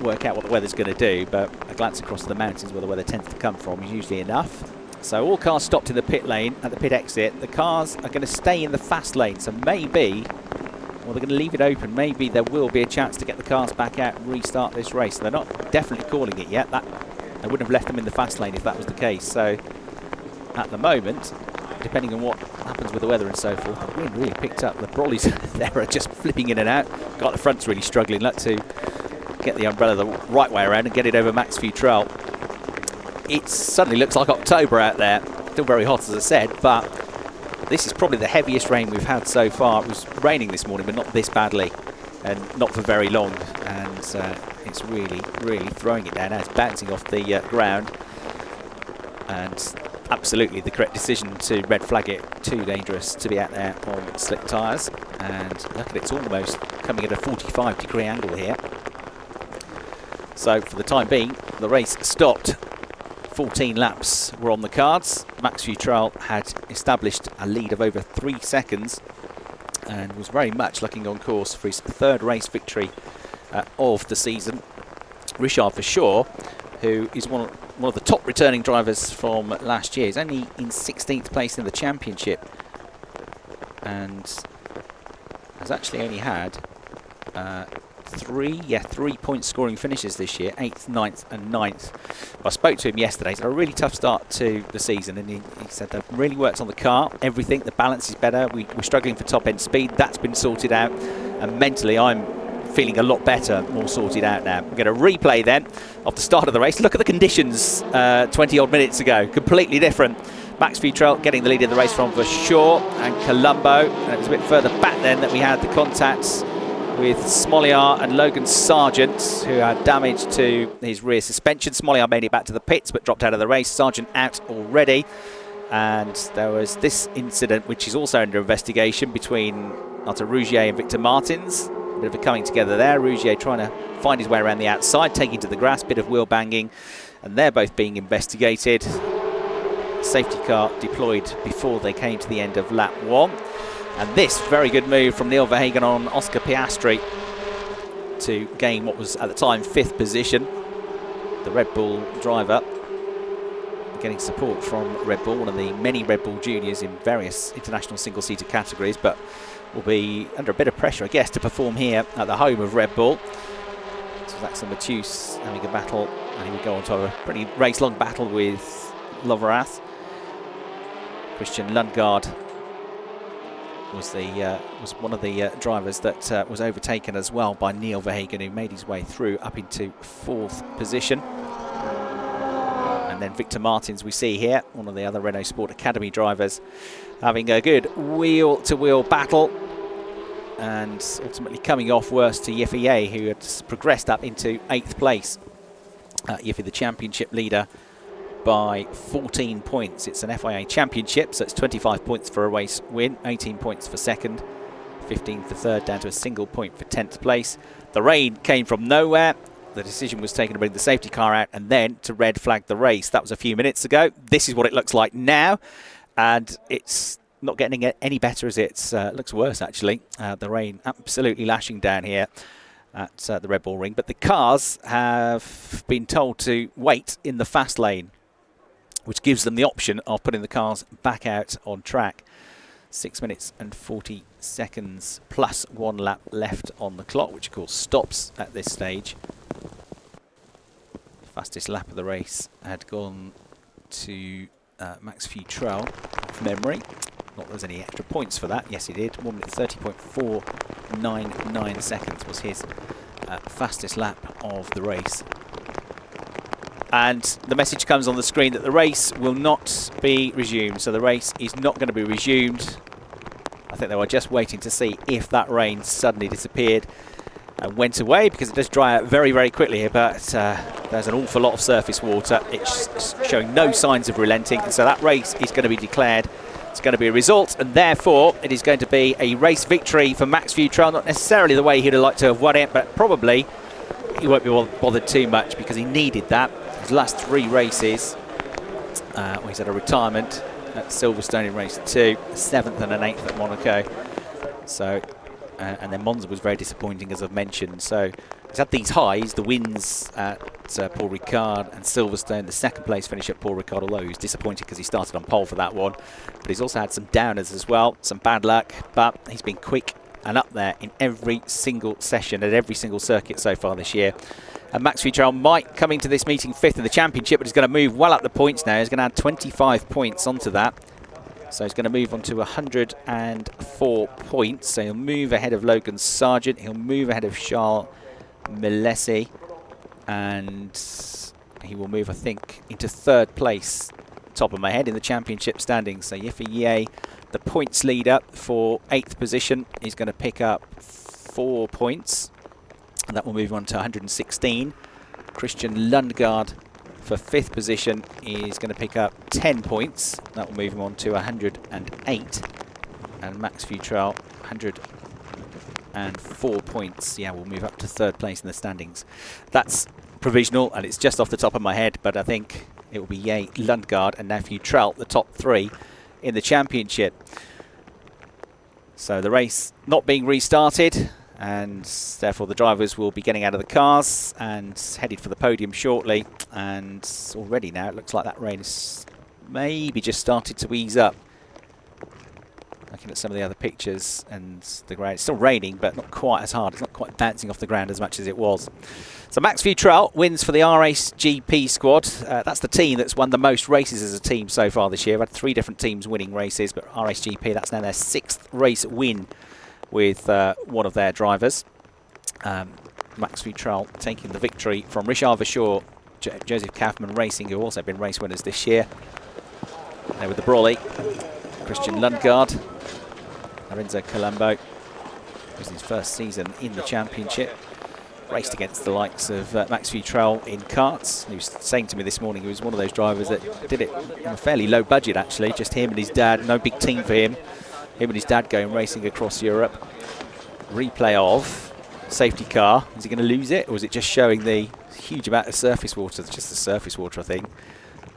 work out what the weather's going to do, but a glance across the mountains where the weather tends to come from is usually enough. So all cars stopped in the pit lane at the pit exit. The cars are going to stay in the fast lane, so maybe, well, they're going to leave it open. Maybe there will be a chance to get the cars back out and restart this race. They're not definitely calling it yet. They wouldn't have left them in the fast lane if that was the case. So at the moment, depending on what happens with the weather and so forth. The wind really picked up. The brollies there are just flipping in and out. Got the front's really struggling. Let's to get the umbrella the right way around and get it over Max Futrell. It suddenly looks like October out there. Still very hot, as I said, but this is probably the heaviest rain we've had so far. It was raining this morning, but not this badly, and not for very long. And it's really, really throwing it down now. It's bouncing off the ground. And absolutely the correct decision to red flag it. Too dangerous to be out there on slick tyres. And look at it, it's almost coming at a 45-degree angle here. So for the time being, the race stopped. 14 laps were on the cards. Max Futrell had established a lead of over 3 seconds and was very much looking on course for his third race victory of the season. Richard Verschoor, who is one of the top returning drivers from last year, is only in 16th place in the championship and has actually only had 3 point scoring finishes this year, 8th, 9th and 9th. I spoke to him yesterday. He's had a really tough start to the season, and he said they've really worked on the car, everything, the balance is better, we're struggling for top end speed, that's been sorted out, and mentally I'm feeling a lot better, more sorted out now. We're going to replay then of the start of the race. Look at the conditions 20 odd minutes ago, completely different. Max Futrell getting the lead in the race from Verschoor and Colombo, and it was a bit further back then that we had the contacts with Smoliar and Logan Sargent, who had damage to his rear suspension. Smoliar made it back to the pits but dropped out of the race. Sargent out already. And there was this incident, which is also under investigation, between Arthur Rougier and Victor Martins. A bit of a coming together there. Rougier trying to find his way around the outside, taking to the grass, bit of wheel banging, and they're both being investigated. Safety car deployed before they came to the end of lap 1. And this very good move from Neil Verhagen on Oscar Piastri to gain what was at the time 5th position. The Red Bull driver getting support from Red Bull, one of the many Red Bull juniors in various international single-seater categories, but will be under a bit of pressure, I guess, to perform here at the home of Red Bull. So Zaxon Matthews having a battle, and he would go on to have a pretty race-long battle with Loverath. Christian Lundgaard was one of the drivers that was overtaken as well by Neil Verhagen, who made his way through up into 4th position. And then Victor Martins we see here, one of the other Renault Sport Academy drivers, having a good wheel-to-wheel battle and ultimately coming off worst to Yifei, who had progressed up into 8th place. Yifei, the championship leader, by 14 points. It's an FIA championship, so it's 25 points for a race win, 18 points for second, 15 for third, down to a single point for 10th place. The rain came from nowhere. The decision was taken to bring the safety car out and then to red flag the race. That was a few minutes ago. This is what it looks like now, and it's not getting any better as it looks worse, actually. The rain absolutely lashing down here at the Red Bull Ring, but the cars have been told to wait in the fast lane, which gives them the option of putting the cars back out on track. 6 minutes and 40 seconds plus 1 lap left on the clock, which of course stops at this stage. Fastest lap of the race had gone to Max Futrell from memory. Not that there's any extra points for that. Yes, he did. 1 minute 30.499 seconds was his fastest lap of the race. And the message comes on the screen that the race will not be resumed. So the race is not going to be resumed. I think they were just waiting to see if that rain suddenly disappeared and went away, because it does dry out very, very quickly here. But there's an awful lot of surface water. It's showing no signs of relenting. And so that race is going to be declared. It's going to be a result, and therefore it is going to be a race victory for Max Futrell. Not necessarily the way he'd have liked to have won it, but probably he won't be bothered too much, because he needed that. His last 3 races, he's had a retirement at Silverstone in race 2, a 7th and an 8th at Monaco. So, and then Monza was very disappointing, as I've mentioned. So he's had these highs, the wins at Paul Ricard and Silverstone, the 2nd place finish at Paul Ricard, although he was disappointed because he started on pole for that one. But he's also had some downers as well, some bad luck, but he's been quick and up there in every single session at every single circuit so far this year. And Max Futrell might come into this meeting 5th in the championship, but he's going to move well up the points now. He's going to add 25 points onto that. So he's going to move on to 104 points. So he'll move ahead of Logan Sargent. He'll move ahead of Charles Milesi. And he will move, I think, into 3rd place, top of my head, in the championship standings. So Yiffy Ye, the points leader for 8th position, is going to pick up 4 points. And that will move on to 116. Christian Lundgaard for 5th position is going to pick up 10 points. That will move him on to 108. And Max Futrell, 104 points. Yeah, we'll move up to 3rd place in the standings. That's provisional, and it's just off the top of my head, but I think it will be Ye, Lundgaard, and now Futrell, the top 3 in the championship. So the race not being restarted, and therefore the drivers will be getting out of the cars and headed for the podium shortly. And already now it looks like that rain has maybe just started to ease up. Looking at some of the other pictures, and the ground, it's still raining, but not quite as hard. It's not quite bouncing off the ground as much as it was. So Max Futrell wins for the RSGP squad. That's the team that's won the most races as a team so far this year. We've had 3 different teams winning races, but RSGP, that's now their 6th race win with one of their drivers. Max Futrell taking the victory from Richard Verschoor, Joseph Kaufman Racing, who have also been race winners this year. There with the Brawley, Christian Lundgaard, Lorenzo Colombo, who's his first season in the championship. Raced against the likes of Max Futrell in karts. He was saying to me this morning he was one of those drivers that did it on a fairly low budget, actually. Just him and his dad, no big team for him. Him and his dad going racing across Europe. Replay of safety car. Is he going to lose it, or is it just showing the huge amount of surface water? It's just the surface water, I think.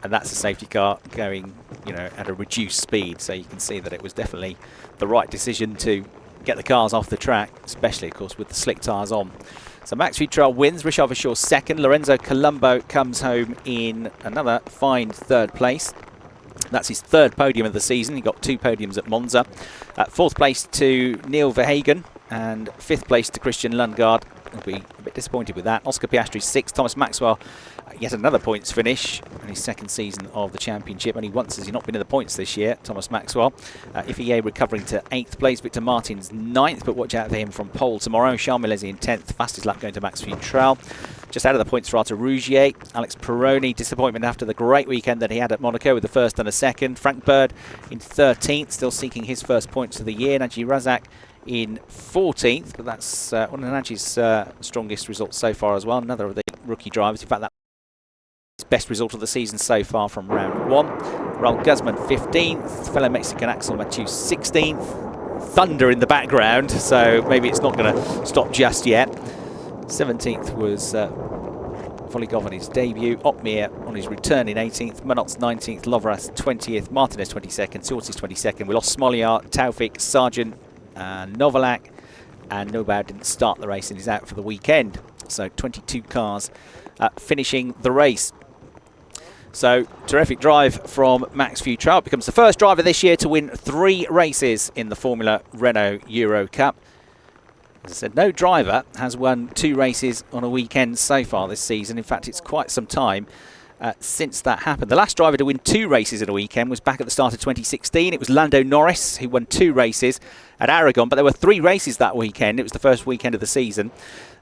And that's a safety car going, you know, at a reduced speed. So you can see that it was definitely the right decision to get the cars off the track, especially, of course, with the slick tyres on. So Max Futrell wins, Richard Verschoor 2nd. Lorenzo Colombo comes home in another fine 3rd place. That's his 3rd podium of the season. He got 2 podiums at Monza. 4th place to Neil Verhagen, and 5th place to Christian Lundgaard. He'll be a bit disappointed with that. Oscar Piastri 6th. Thomas Maxwell, yet another points finish in his 2nd season of the championship. Only once has he not been in the points this year, Thomas Maxwell. Iffy recovering to 8th place. Victor Martins 9th, but watch out for him from pole tomorrow. Charles Milesi in 10th. Fastest lap going to Max Futrell. Just out of the points for Artur Rougier. Alex Peroni, disappointment after the great weekend that he had at Monaco with the 1st and a 2nd. Frank Bird in 13th, still seeking his first points of the year. Naji Razak in 14th, but that's one of Naji's strongest results so far as well. Another of the rookie drivers. In fact, that's his best result of the season so far from round 1. Raul Guzman 15th, fellow Mexican Axel Mathieu 16th. Thunder in the background, so maybe it's not going to stop just yet. 17th was Voligov on his debut, Otmir on his return in 18th, Manots 19th, Lovras 20th, Martinez 22nd, Sortis 22nd. We lost Smoliar, Taufik, Sargent, Novalak, and Nobau didn't start the race and is out for the weekend. So 22 cars finishing the race. So terrific drive from Max Futrell. Becomes the first driver this year to win 3 races in the Formula Renault Eurocup. As I said, no driver has won 2 races on a weekend so far this season. In fact, it's quite some time since that happened. The last driver to win 2 races in a weekend was back at the start of 2016. It was Lando Norris, who won 2 races at Aragon, but there were 3 races that weekend. It was the first weekend of the season.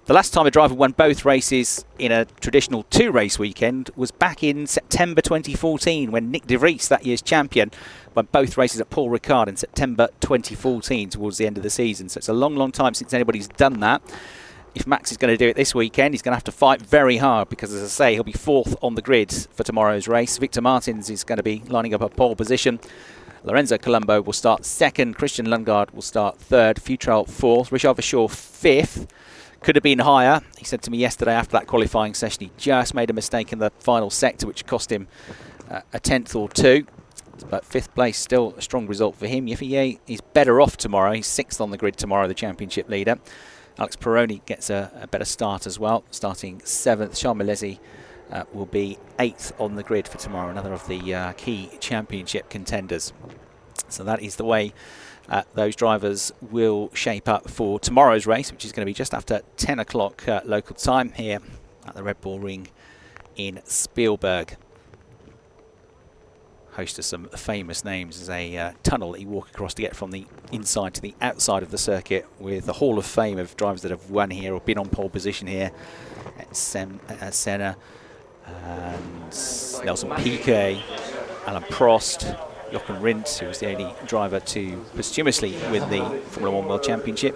The last time a driver won both races in a traditional 2-race weekend was back in September 2014, when Nick De Vries, that year's champion, won both races at Paul Ricard in September 2014 towards the end of the season. So it's a long, long time since anybody's done that. If Max is going to do it this weekend, he's going to have to fight very hard because, as I say, he'll be 4th on the grid for tomorrow's race. Victor Martins is going to be lining up a pole position. Lorenzo Colombo will start 2nd. Christian Lundgaard will start 3rd. Futrell 4th. Richard Verschoor 5th. Could have been higher. He said to me yesterday after that qualifying session he just made a mistake in the final sector, which cost him a 10th or 2. But 5th place, still a strong result for him. Yiffy is better off tomorrow. He's 6th on the grid tomorrow, the championship leader. Alex Peroni gets a better start as well, starting 7th. Charles Milesi will be 8th on the grid for tomorrow, another of the key championship contenders. So that is the way those drivers will shape up for tomorrow's race, which is going to be just after 10 o'clock local time here at the Red Bull Ring in Spielberg. host of some famous names. There's a tunnel that you walk across to get from the inside to the outside of the circuit, with the Hall of Fame of drivers that have won here or been on pole position here. Senna and Nelson Piquet, Alain Prost, Jochen Rindt, who was the only driver to posthumously win the Formula 1 World Championship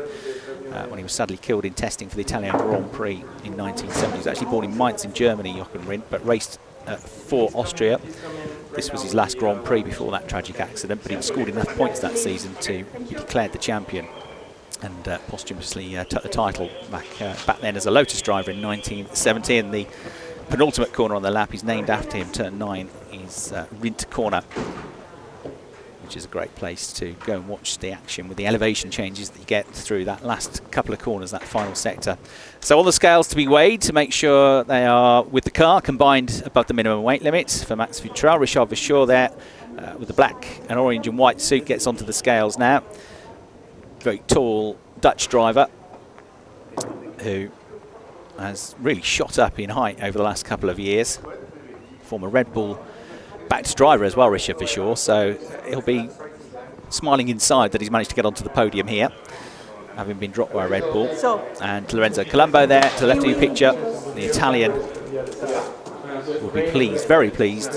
when he was sadly killed in testing for the Italian Grand Prix in 1970. He was actually born in Mainz in Germany, Jochen Rindt, but raced for Austria. This was his last Grand Prix before that tragic accident, but he'd scored enough points that season to be declared the champion and posthumously took the title back then as a Lotus driver in 1970. And the penultimate corner on the lap is named after him. Turn 9 is Rindt Corner, which is a great place to go and watch the action with the elevation changes that you get through that last couple of corners, that final sector. So all the scales to be weighed to make sure they are with the car combined above the minimum weight limit for Max Futrell. Richard Verschoor there with the black and orange and white suit gets onto the scales now. Very tall Dutch driver who has really shot up in height over the last couple of years. Former Red Bull backed driver as well, Richard Verschoor, so he'll be smiling inside that he's managed to get onto the podium here, having been dropped by Red Bull. And Lorenzo Colombo there to the left of your picture, the Italian, will be pleased, very pleased,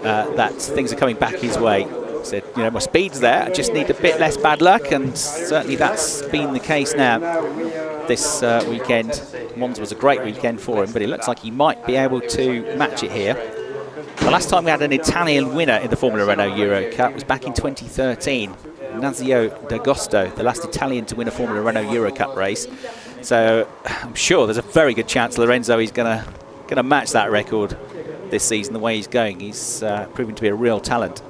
that things are coming back his way. He said, you know, my speed's there, I just need a bit less bad luck, and certainly that's been the case now this weekend. Monza was a great weekend for him, but it looks like he might be able to match it here. The last time we had an Italian winner in the Formula Renault Eurocup was back in 2013. Nazio D'Agosto, the last Italian to win a Formula Renault Eurocup race. So I'm sure there's a very good chance Lorenzo is going to match that record this season the way he's going. He's proven to be a real talent.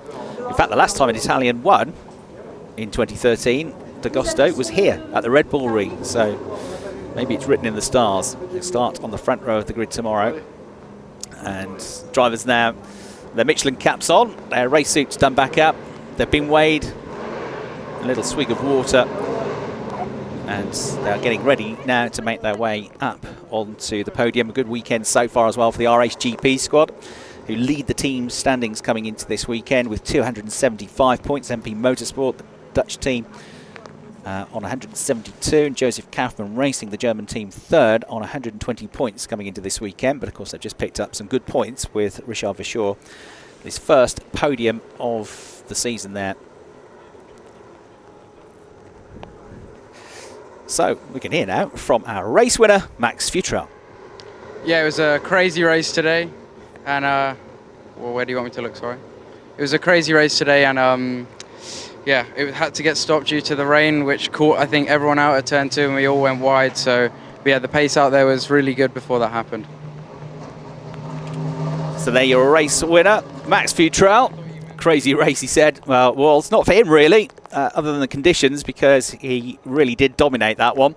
In fact, the last time an Italian won in 2013, D'Agosto was here at the Red Bull Ring. So maybe it's written in the stars. He'll start on the front row of the grid tomorrow. And drivers now, their Michelin caps on, their race suits done back up, they've been weighed, a little swig of water, and they're getting ready now to make their way up onto the podium. A good weekend so far as well for the RHGP squad, who lead the team standings coming into this weekend with 275 points. MP Motorsport, the Dutch team, on 172, and Joseph Kaufmann Racing, the German team, third on 120 points coming into this weekend. But of course they've just picked up some good points with Richard Verschoor, his first podium of the season there. So we can hear now from our race winner, Max Futrell. Yeah, it was a crazy race today, and well, where do you want me to look, sorry? It was a crazy race today, and yeah, it had to get stopped due to the rain, which caught, I think, everyone out at turn 2, and we all went wide. So, yeah, the pace out there was really good before that happened. So there your race winner, Max Futrell. Crazy race, he said. Well, it's not for him, really, other than the conditions, because he really did dominate that one.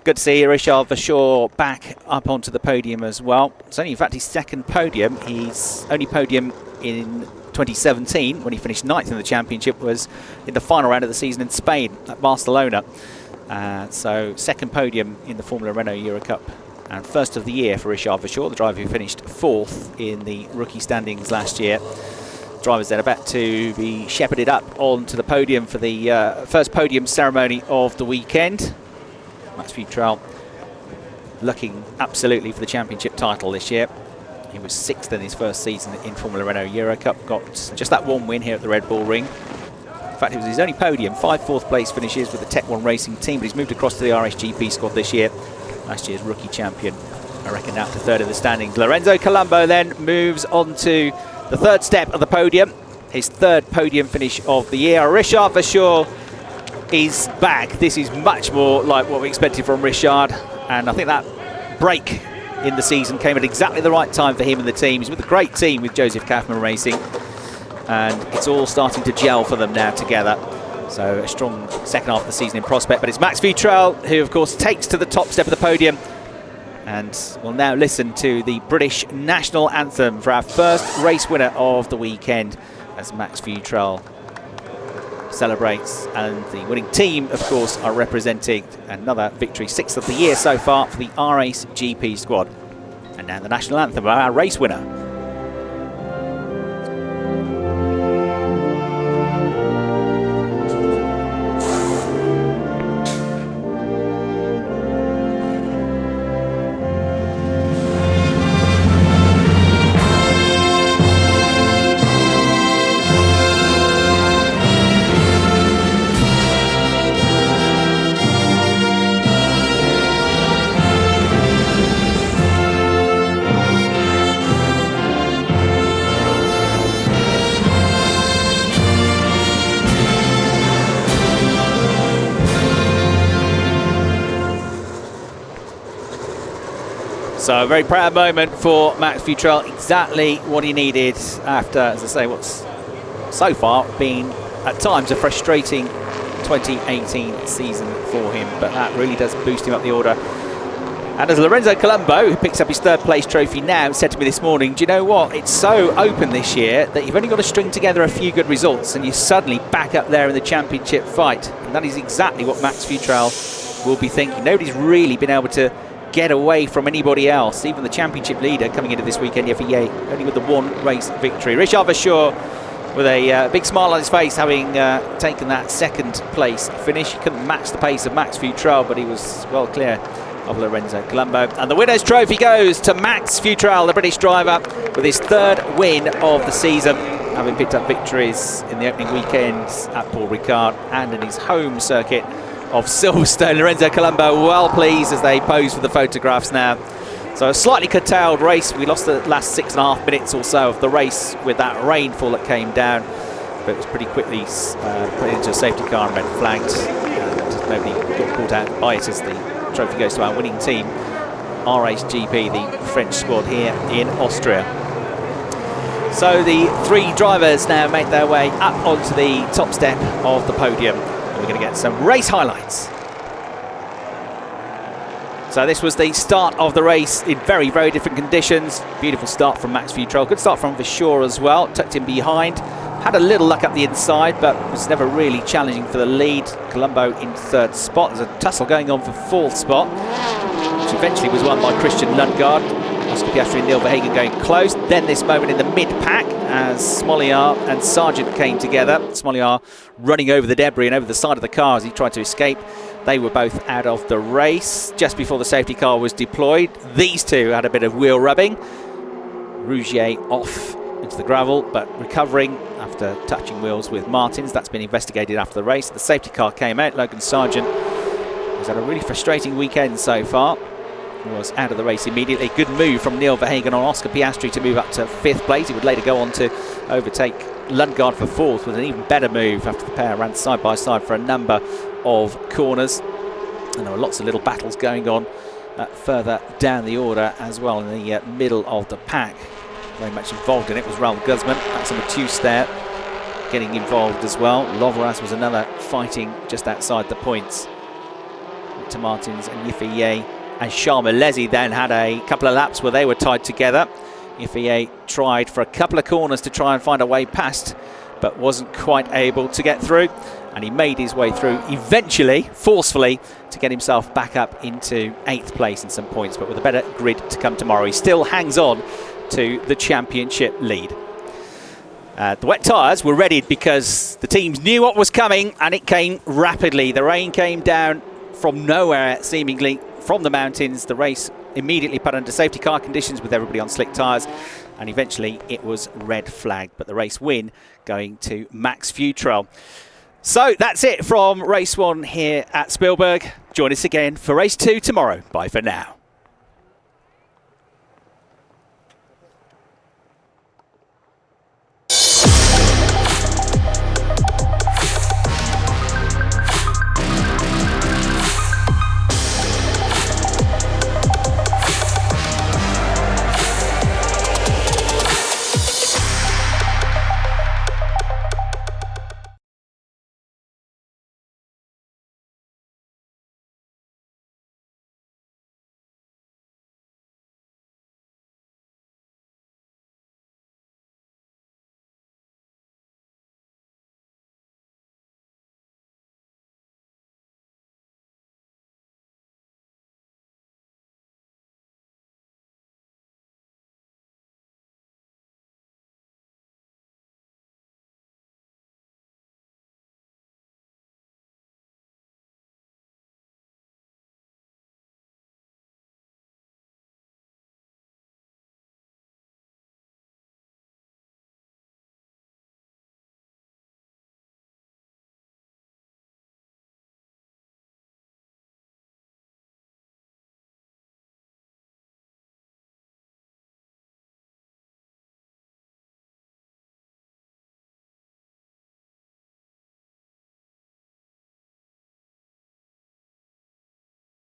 Good to see Richard Verschoor back up onto the podium as well. It's only, in fact, his second podium. His only podium in 2017, when he finished 9th in the championship, was in the final round of the season in Spain at Barcelona. So second podium in the Formula Renault Eurocup, and first of the year for Richard Verschoor, the driver who finished 4th in the rookie standings last year. Drivers then about to be shepherded up onto the podium for the first podium ceremony of the weekend. Max Futrell looking absolutely for the championship title this year. He was 6th in his first season in Formula Renault Eurocup, got just that one win here at the Red Bull Ring. In fact, it was his only podium, 5 4th place finishes with the Tech 1 Racing team, but he's moved across to the RHGP squad this year. Last year's rookie champion, I reckon, out to 3rd in the standings. Lorenzo Colombo then moves on to the 3rd step of the podium, his 3rd podium finish of the year. Richard Verschoor is back. This is much more like what we expected from Richard, and I think that break in the season came at exactly the right time for him and the team. He's with a great team with Joseph Kaufmann Racing, and it's all starting to gel for them now together. So a strong second half of the season in prospect, but it's Max Futrell who of course takes to the top step of the podium, and we'll now listen to the British national anthem for our first race winner of the weekend as Max Futrell celebrates, and the winning team of course are representing another victory, 6th of the year so far for the RHGP squad. And now the national anthem of our race winner. So a very proud moment for Max Futrell, exactly what he needed after, as I say, what's so far been at times a frustrating 2018 season for him, but that really does boost him up the order. And as Lorenzo Colombo, who picks up his third place trophy now, said to me this morning, do you know what, it's so open this year that you've only got to string together a few good results and you're suddenly back up there in the championship fight. And that is exactly what Max Futrell will be thinking. Nobody's really been able to get away from anybody else, even the championship leader coming into this weekend, FEA, only with the one race victory. Richard Vachour with a big smile on his face, having taken that second place finish. He couldn't match the pace of Max Futrell, but he was well clear of Lorenzo Colombo. And the winner's trophy goes to Max Futrell, the British driver, with his third win of the season, having picked up victories in the opening weekends at Paul Ricard and in his home circuit of Silverstone. Lorenzo Colombo well pleased as they pose for the photographs now. So a slightly curtailed race. We lost the last 6.5 minutes or so of the race with that rainfall that came down, but it was pretty quickly put into a safety car and red flagged, and nobody got caught out by it as the trophy goes to our winning team, RHGP, the French squad here in Austria. So the three drivers now make their way up onto the top step of the podium, and we're going to get some race highlights. So this was the start of the race in very, very different conditions. Beautiful start from Max Futrell. Good start from Vachour as well. Tucked in behind. Had a little luck up the inside, but was never really challenging for the lead. Colombo in third spot. There's a tussle going on for fourth spot, which eventually was won by Christian Lundgaard. Oscar Piastri and Neil Verhagen going close. Then this moment in the mid-pack as Smoliar and Sargent came together. Smoliar running over the debris and over the side of the car as he tried to escape. They were both out of the race just before the safety car was deployed. These two had a bit of wheel rubbing. Rougier off into the gravel, but recovering after touching wheels with Martins. That's been investigated after the race. The safety car came out. Logan Sargent has had a really frustrating weekend so far. He was out of the race immediately. Good move from Neil Verhagen on Oscar Piastri to move up to fifth place. He would later go on to overtake Lundgaard for fourth with an even better move after the pair ran side by side for a number of corners. And there were lots of little battles going on further down the order as well in the middle of the pack. Very much involved in it was Ralph Guzman. That's a Matthews there getting involved as well. Lovras was another fighting just outside the points. Victor Martins and Yifei and Charles Milesi then had a couple of laps where they were tied together. Yifei tried for a couple of corners to try and find a way past, but wasn't quite able to get through, and he made his way through eventually, forcefully, to get himself back up into 8th place in some points, but with a better grid to come tomorrow. He still hangs on to the championship lead. The wet tyres were readied because the teams knew what was coming, and it came rapidly. The rain came down from nowhere, seemingly from the mountains. The race immediately put under safety car conditions with everybody on slick tyres, and eventually it was red flagged, but the race win going to Max Futrell. So that's it from race 1 here at Spielberg. Join us again for race 2 tomorrow. Bye for now.